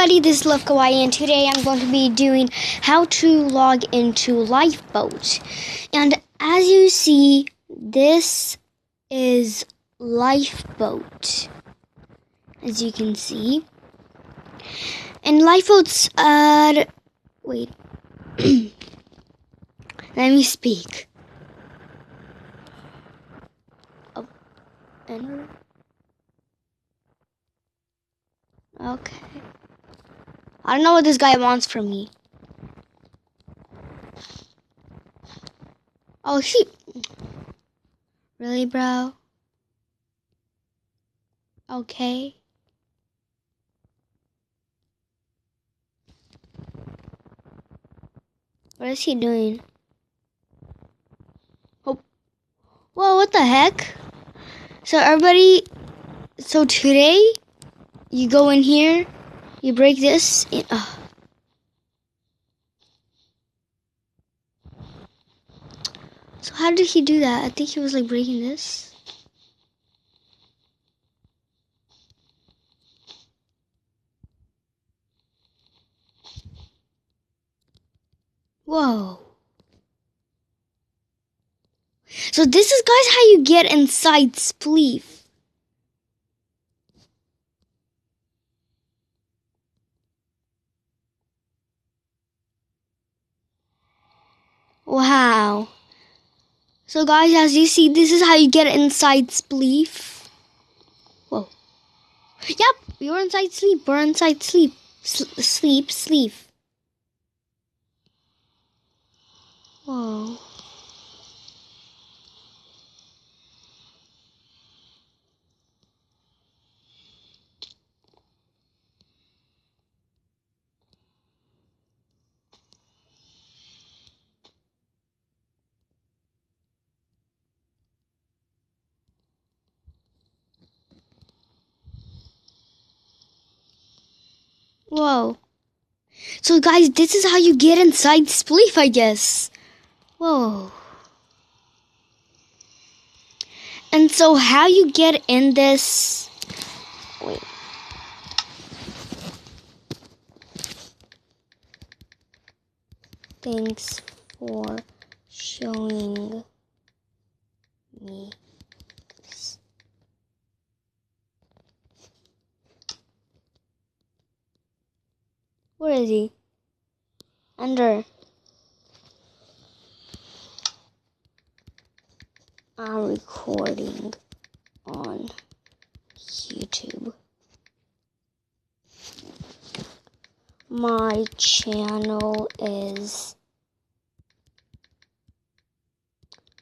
everybody, this is Love Kawaii, and today I'm going to be doing how to log into Lifeboat. And as you see, this is Lifeboat, as you can see. And Lifeboat's, wait, let me speak. Oh, enter. Okay. I don't know what this guy wants from me. Oh, shoot. Really, bro? Okay. What is he doing? Oh. Whoa, what the heck? So everybody, so today, you go in here, you break this, and, So how did he do that? I think he was like breaking this. Whoa. So this is, guys, how you get inside Spleef. Wow. So guys, as you see, this is how you get inside Spleef. Whoa. Yep, you're inside Sleep. We're inside Sleep. Sleep. Whoa. Whoa. So guys, this is how you get inside Spleef, I guess. Whoa. And so how you get in this... Wait. Thanks for showing me this. Where is he? Under. I'm recording on YouTube. My channel is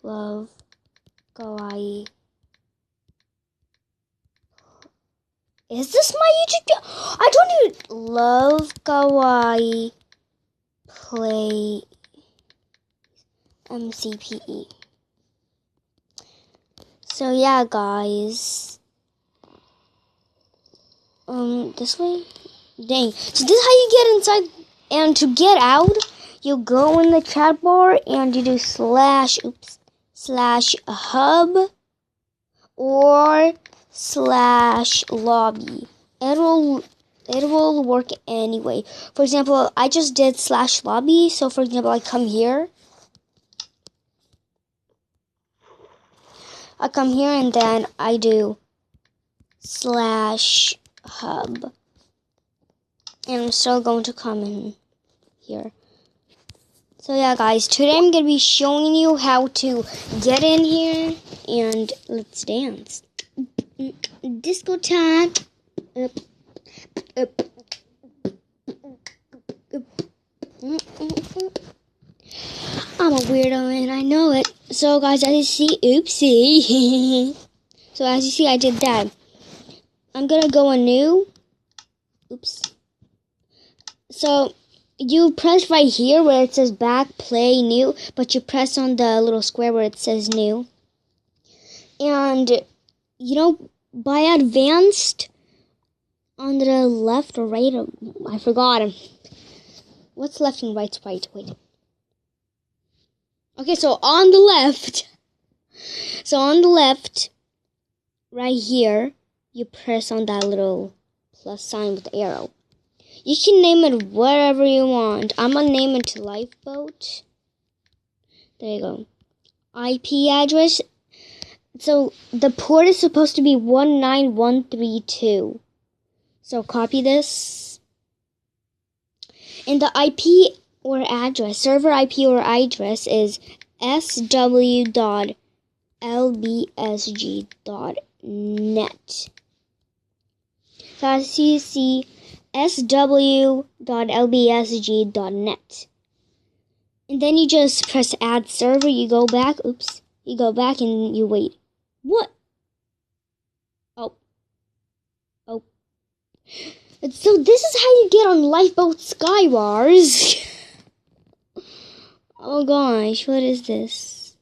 Love Kawaii. Is this my YouTube channel? I don't even Love Kawaii Play MCPE. So yeah, guys. This way? Dang. So this is how you get inside. And to get out, you go in the chat bar and you do /hub or /lobby. It will work anyway. For example, I just did /lobby. So for example, I come here. And then I do /hub. And I'm still going to come in here. So yeah, guys, today I'm going to be showing you how to get in here and let's dance. Disco time. Up. I'm a weirdo and I know it. So guys, as you see, oopsie. So as you see, I did that. I'm going to go in new. Oops. So you press right here where it says back, play, new, but you press on the little square where it says new. And, you know, by advanced, on the left or right, I forgot. What's left and right's right? Wait. Okay, so on the left. So on the left, right here, you press on that little plus sign with the arrow. You can name it whatever you want. I'm gonna name it Lifeboat. There you go. IP address. So the port is supposed to be 19132. So copy this. And the IP or address, server IP or address is sw.lbsg.net. So as you see, sw.lbsg.net. And then you just press add server, you go back, you go back and you wait. What? Oh. So this is how you get on Lifeboat Skywars. Oh gosh, what is this?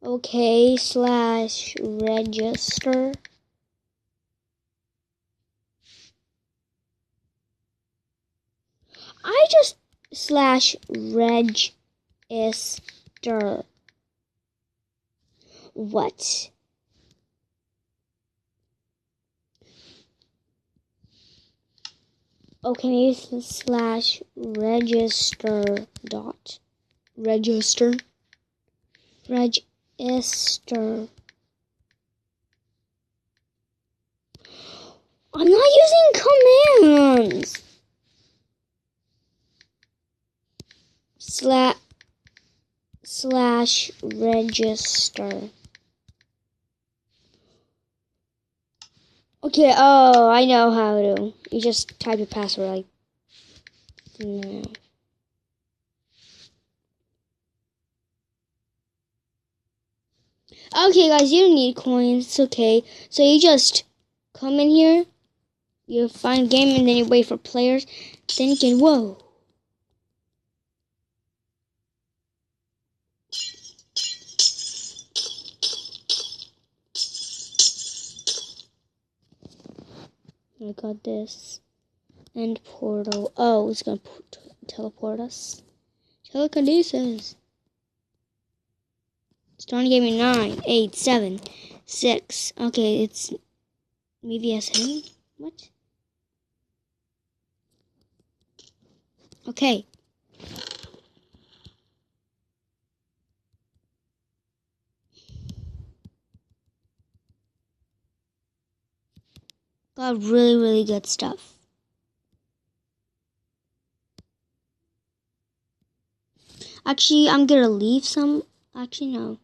Okay, /register. I just /register. What? Okay, maybe /register dot. Register. I'm not using commands. /register. Okay, oh, I know how to. You just type your password like no. Okay, guys, you don't need coins. It's okay. So you just come in here, you find game, and then you wait for players. Then you can, whoa. I got this. End portal. Oh, it's going to teleport us. Telekinesis. Starting game in 9, 8, 7, 6. Okay, it's maybe SM. What? Okay. Got really, really good stuff. Actually, I'm gonna leave some. Actually, no.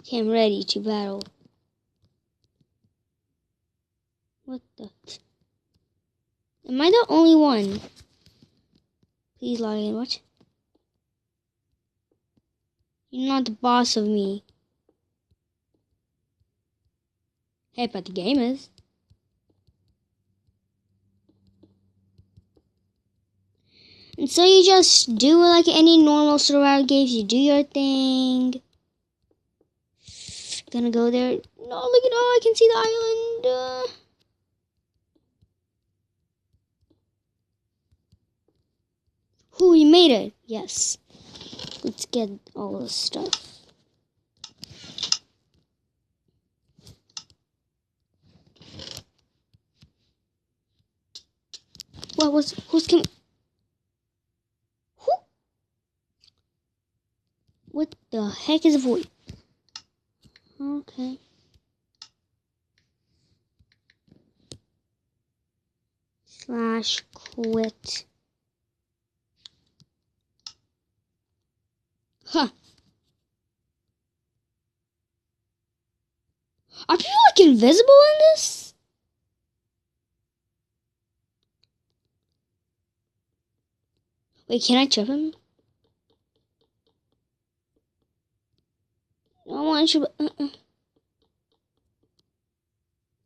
Okay, I'm ready to battle. What the? Am I the only one? Please log in. What? You're not the boss of me. Hey, but the game is. And so you just do like any normal survival games. You do your thing. Gonna go there. No, look at all. I can see the island. Who you made it? Yes. Let's get all this stuff. What was? Who's coming? Who? What the heck is a void? Okay. /quit. Huh. Are people like invisible in this? Wait, can I trip him? No, I want to.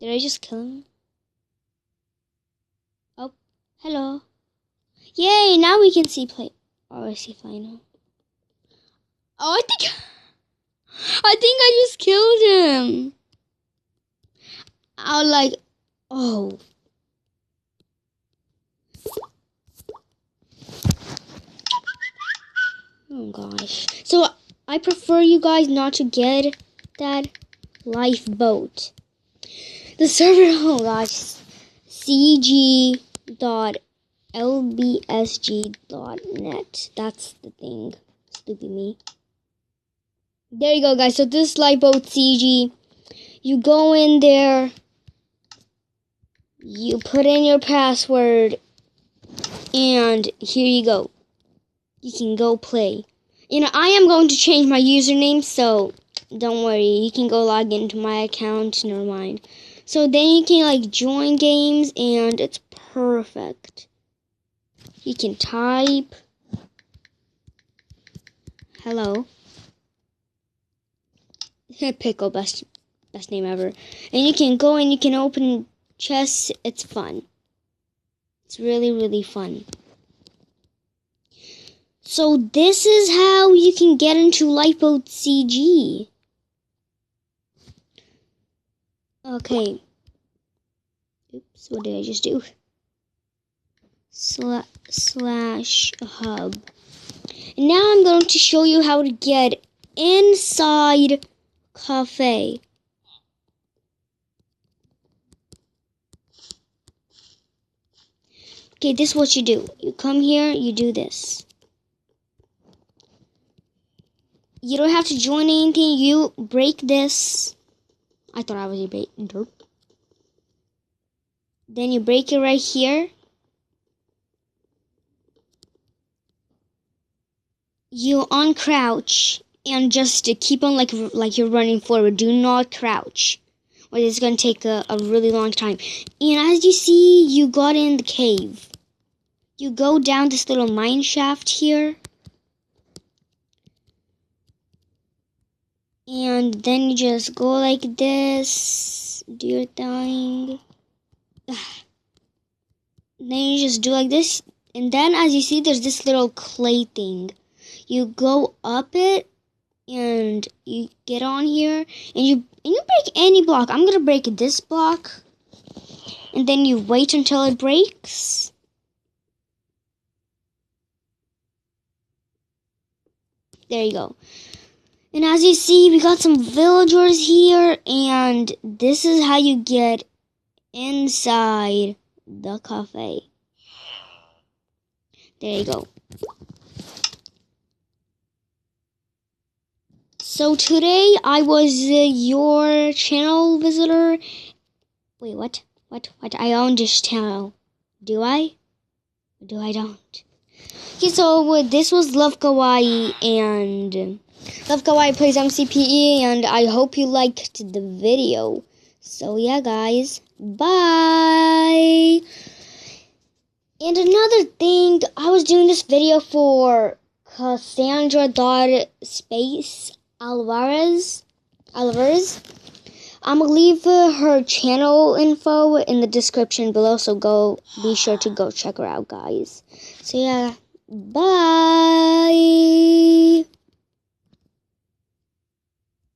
Did I just kill him? Oh, hello. Yay! Now we can see play. Oh, I see fly now. Oh, I think I just killed him. I was like, oh. Oh gosh. So I prefer you guys not to get that lifeboat. The server, oh gosh, cg.lbsg.net. That's the thing. Stupid me. There you go, guys. So this lifeboat CG, you go in there, you put in your password, and here you go. You can go play. I am going to change my username, so don't worry. You can go log into my account. Never mind. So then you can join games, and it's perfect. You can type hello. Pickle, best name ever. And you can go and you can open chests. It's fun. It's really, really fun. So this is how you can get into Lifeboat CG. Okay. Oops, what did I just do? Slash hub. And now I'm going to show you how to get inside cafe. Okay, this is what you do. You come here, you do this. You don't have to join anything. You break this. I thought I was a bait. Derp. Then you break it right here. You uncrouch and just keep on like you're running forward. Do not crouch, or it's going to take a really long time. And as you see, you got in the cave. You go down this little mine shaft here. And then you just go like this. Do your thing. Then you just do like this. And then as you see, there's this little clay thing. You go up it. And you get on here. And you break any block. I'm going to break this block. And then you wait until it breaks. There you go. And as you see, we got some villagers here, and this is how you get inside the cafe. There you go. So today I was your channel visitor. Wait, what? I own this channel. Do I? Or do I don't? Okay, so this was Love Kawaii, and Love Kawaii plays MCPE, and I hope you liked the video. So yeah, guys, bye. And another thing, I was doing this video for Cassandra.Space Alvarez. I'm gonna leave her channel info in the description below, so be sure to go check her out, guys. So yeah, bye.